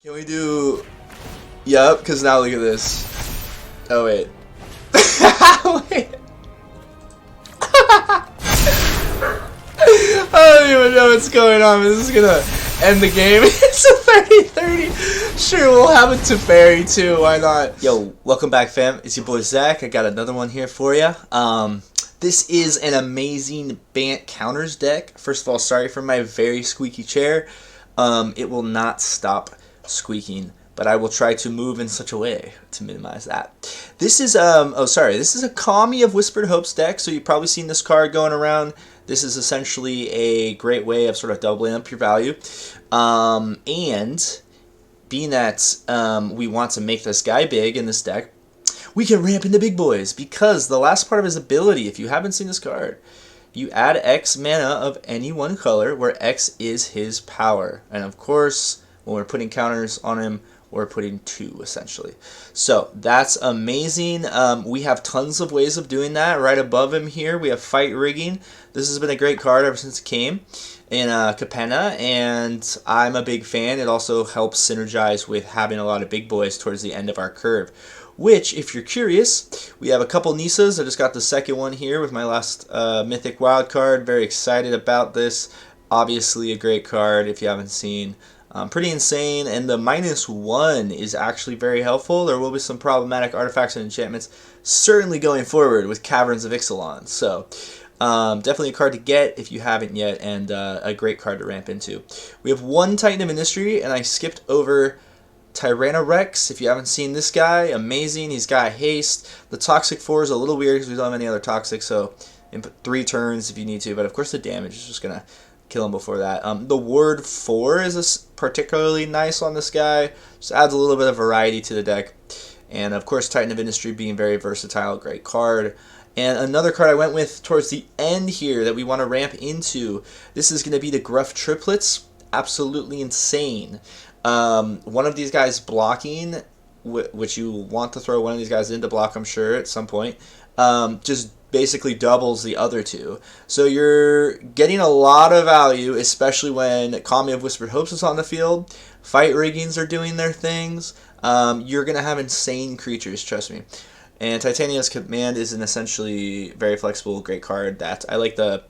Can we do... Yup, because now look at this. Oh, wait. Wait. I don't even know what's going on. This is gonna end the game. It's a 30-30. Sure, we'll have a Teferi too. Why not? Yo, welcome back, fam. It's your boy Zach. I got another one here for you. This is an amazing Bant Counters deck. First of all, sorry for my very squeaky chair. It will not stop squeaking, but I will try to move in such a way to minimize that. This is this is a Kami of Whispered Hopes deck, so you've probably seen this card going around. This is essentially a great way of sort of doubling up your value. And being that we want to make this guy big in this deck, we can ramp into big boys, because the last part of his ability, if you haven't seen this card, you add X mana of any one color, where X is his power. And of course, when we're putting counters on him, we're putting 2, essentially. So that's amazing. We have tons of ways of doing that. Right above him here, we have Fight Rigging. This has been a great card ever since it came in Capenna, and I'm a big fan. It also helps synergize with having a lot of big boys towards the end of our curve. Which, if you're curious, we have a couple Nissas. I just got the second one here with my last Mythic Wild card. Very excited about this. Obviously a great card if you haven't seen. Pretty insane, and the -1 is actually very helpful. There will be some problematic artifacts and enchantments certainly going forward with Caverns of Ixalan. So definitely a card to get if you haven't yet, and a great card to ramp into. We have one Titan of Ministry, and I skipped over Tyrranex Rex. If you haven't seen this guy, amazing. He's got haste. The Toxic 4 is a little weird because we don't have any other Toxic, so input 3 turns if you need to, but of course the damage is just going to kill him before that. The Ward 4 is particularly nice on this guy. Just adds a little bit of variety to the deck. And of course, Titan of Industry being very versatile, great card. And another card I went with towards the end here that we want to ramp into, this is going to be the Gruff Triplets. Absolutely insane. One of these guys blocking, which you want to throw one of these guys in to block, I'm sure, at some point, just basically doubles the other two. So you're getting a lot of value, especially when Kami of Whispered Hopes is on the field. Fight Riggings are doing their things. You're going to have insane creatures, trust me. And Titania's Command is an essentially very flexible, great card that I like the,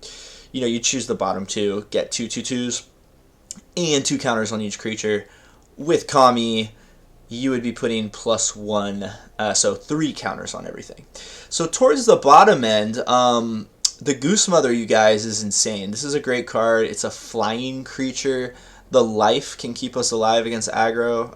you choose the bottom 2, get 2 2/2s, and 2 counters on each creature. With Kami, you would be putting +1, so 3 counters on everything. So towards the bottom end, the Goose Mother, you guys, is insane. This is a great card. It's a flying creature. The life can keep us alive against aggro,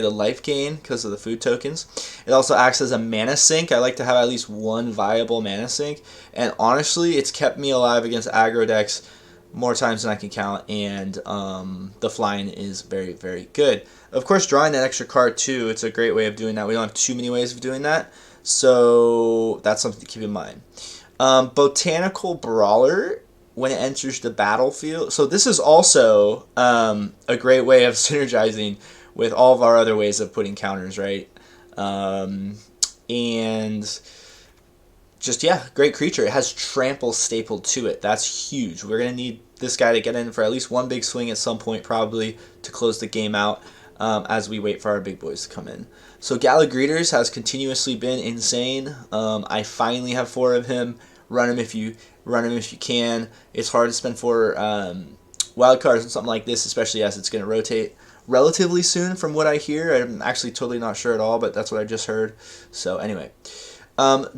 the life gain because of the food tokens. It also acts as a mana sink. I like to have at least one viable mana sink, and honestly, it's kept me alive against aggro decks more times than I can count, and the flying is very, very good. Of course, drawing that extra card too, it's a great way of doing that. We don't have too many ways of doing that, so that's something to keep in mind. Botanical Brawler, when it enters the battlefield, so this is also a great way of synergizing with all of our other ways of putting counters, right? And just, yeah, great creature. It has Trample stapled to it. That's huge. We're going to need this guy to get in for at least one big swing at some point, probably, to close the game out as we wait for our big boys to come in. So Gala Greeters has continuously been insane. I finally have 4 of him. Run him if you can. It's hard to spend 4 wild cards on something like this, especially as it's going to rotate relatively soon from what I hear. I'm actually totally not sure at all, but that's what I just heard. So anyway.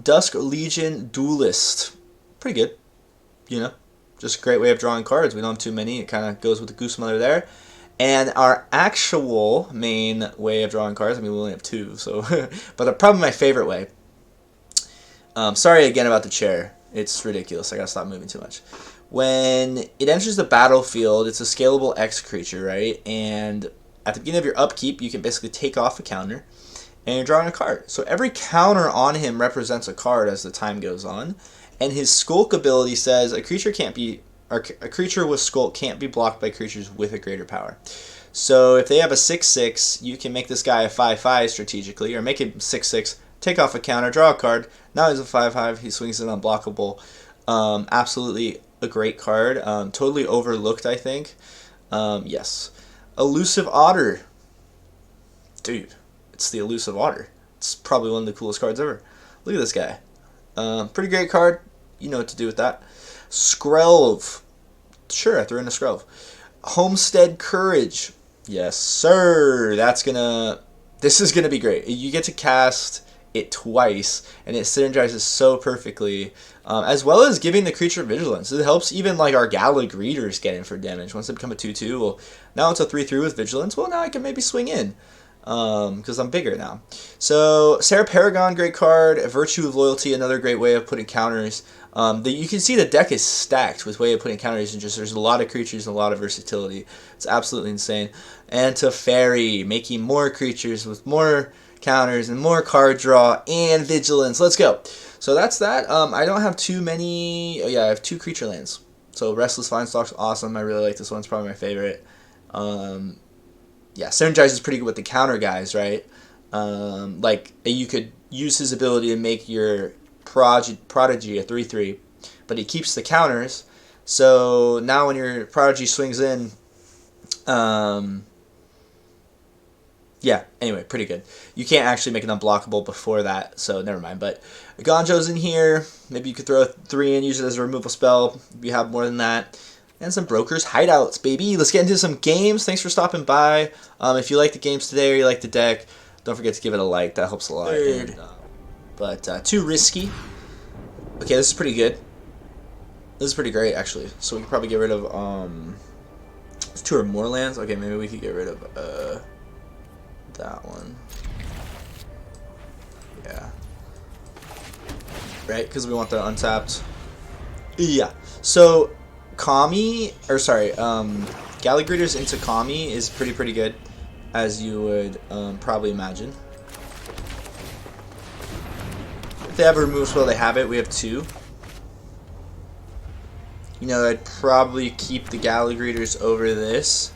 Dusk Legion Duelist. Pretty good. Just a great way of drawing cards. We don't have too many. It kind of goes with the Goose Mother there. And our actual main way of drawing cards, we only have 2, so but probably my favorite way. Sorry again about the chair. It's ridiculous. I gotta stop moving too much. When it enters the battlefield, it's a scalable X creature, right? And at the beginning of your upkeep, you can basically take off a counter, and you're drawing a card. So every counter on him represents a card as the time goes on. And his Skulk ability says a creature with Skulk can't be blocked by creatures with a greater power. So if they have a 6/6, you can make this guy a 5/5 strategically, or make him 6/6, take off a counter, draw a card. Now he's a 5/5. He swings it unblockable. Absolutely a great card. Totally overlooked, I think. Yes. Elusive Otter. Dude, it's the Elusive Otter. It's probably one of the coolest cards ever. Look at this guy. Pretty great card. You know what to do with that. Skelvr. Sure, I threw in a Skelvr. Homestead Courage. Yes, sir. This is gonna be great. You get to cast it twice, and it synergizes so perfectly, as well as giving the creature vigilance. It helps even like our Gala Greeters get in for damage. Once they become a 2/2, well, now it's a 3/3 with vigilance. Well, now I can maybe swing in, because I'm bigger now. So Serra Paragon, great card. Virtue of Loyalty, another great way of putting counters. You can see the deck is stacked with way of putting counters, and just there's a lot of creatures and a lot of versatility. It's absolutely insane. And Teferi, making more creatures with more counters and more card draw and vigilance. Let's go. So that's that. I don't have too many. Oh yeah, I have 2 creature lands. So Restless Vinestalk's awesome. I really like this one. It's probably my favorite. Yeah, Synergize is pretty good with the counter guys, right? Like you could use his ability to make your Prodigy a 3/3, but he keeps the counters. So now when your Prodigy swings in, yeah, anyway, pretty good. You can't actually make it unblockable before that, so never mind. But Gonjo's in here. Maybe you could throw a 3 in, use it as a removal spell if you have more than that. And some Brokers Hideouts, baby. Let's get into some games. Thanks for stopping by. If you like the games today or you like the deck, don't forget to give it a like. That helps a lot. And, but too risky. Okay, this is pretty good. This is pretty great, actually. So we could probably get rid of 2 or more lands. Okay, maybe we could get rid of that one. Yeah. Right, because we want the untapped. Yeah. So Kami, or sorry, Gala Greeters into Kami is pretty good, as you would probably imagine. If they have a remove spell, they have it. We have 2. You know, I'd probably keep the Gala Greeters over this,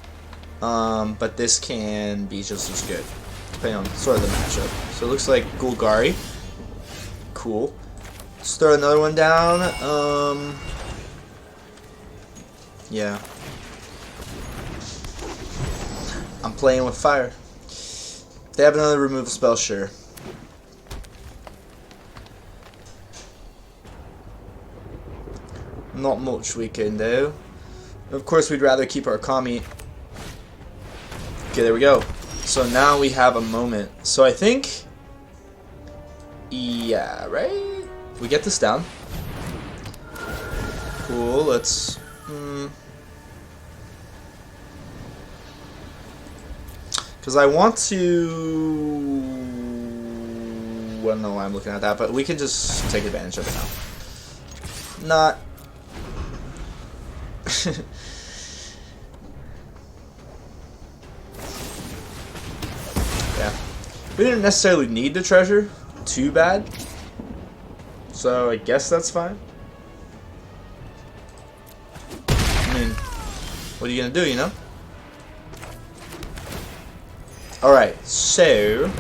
but this can be just as good, depending on sort of the matchup. So it looks like Golgari. Cool. Let's throw another one down. Yeah. I'm playing with fire. If they have another removal spell, sure. Not much we can do. Of course, we'd rather keep our Kami. Okay, there we go. So now we have a moment. So I think... yeah, right? We get this down. Cool, let's... because I want to... I don't know why I'm looking at that, but we can just take advantage of it now. Not... yeah. We didn't necessarily need the treasure too bad, so I guess that's fine. I mean, what are you gonna do, you know? Alright, so...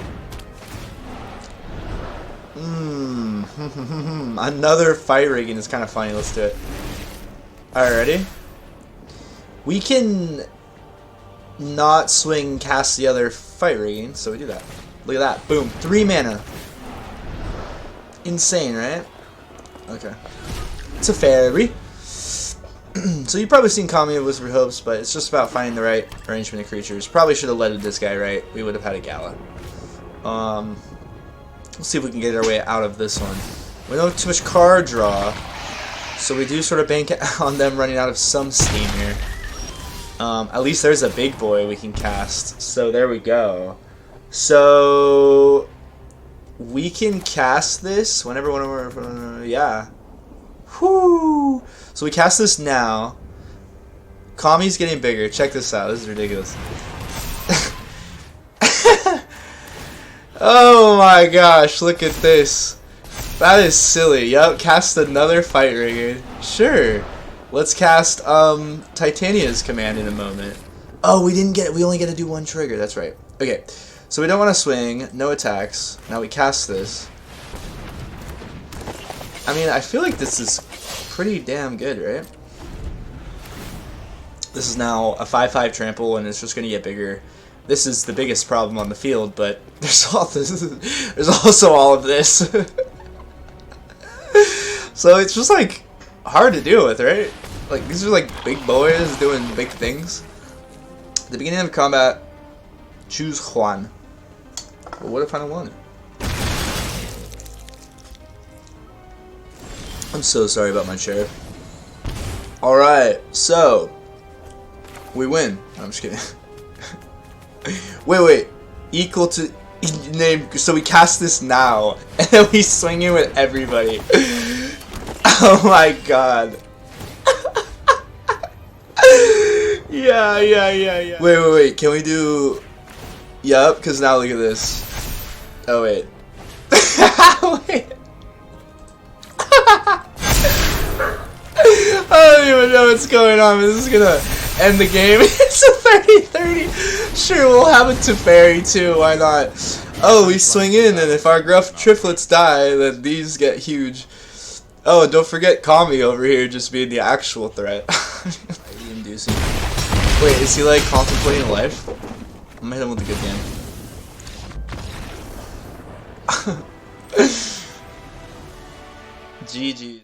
another fight rigging is kind of funny. Let's do it. Alright, ready? We can not swing cast the other fight rigging, so we do that. Look at that. Boom. 3 mana. Insane, right? Okay. Teferi. So you've probably seen Kami of Whispered Hopes, but it's just about finding the right arrangement of creatures. Probably should have led with this guy, right? We would have had a Gala. Let's see if we can get our way out of this one. We don't have too much card draw, so we do sort of bank on them running out of some steam here. At least there's a big boy we can cast. So there we go. So we can cast this whenever, yeah. Whoo! So we cast this now. Kami's getting bigger. Check this out. This is ridiculous. Oh my gosh, look at this. That is silly. Yup, cast another fight rigger. Sure. Let's cast Titania's command in a moment. Oh, we only get to do 1 trigger. That's right. Okay. So we don't want to swing, no attacks. Now we cast this. I mean, I feel like this is pretty damn good, right? This is now a 5/5 trample, and it's just going to get bigger. this is the biggest problem on the field, but there's also all of this. So it's just like hard to deal with, right? Like these are like big boys doing big things. At the beginning of combat, choose Juan. Well, what if I don't want it? I'm so sorry about my chair. Alright, so we win. No, I'm just kidding. Wait. Equal to name. So we cast this now, and then we swing it with everybody. Oh my god. Yeah. Wait. Can we do? Yup. Because now look at this. Oh wait. Wait. I don't even know what's going on. This is gonna end the game. It's a 30-30. Sure, we'll have a Teferi too. Why not? Oh, we swing in, and if our Gruff Triplets die, then these get huge. Oh, don't forget Kami over here just being the actual threat. Inducing. Wait, is he like contemplating life? I'm gonna hit him with a good game. GG.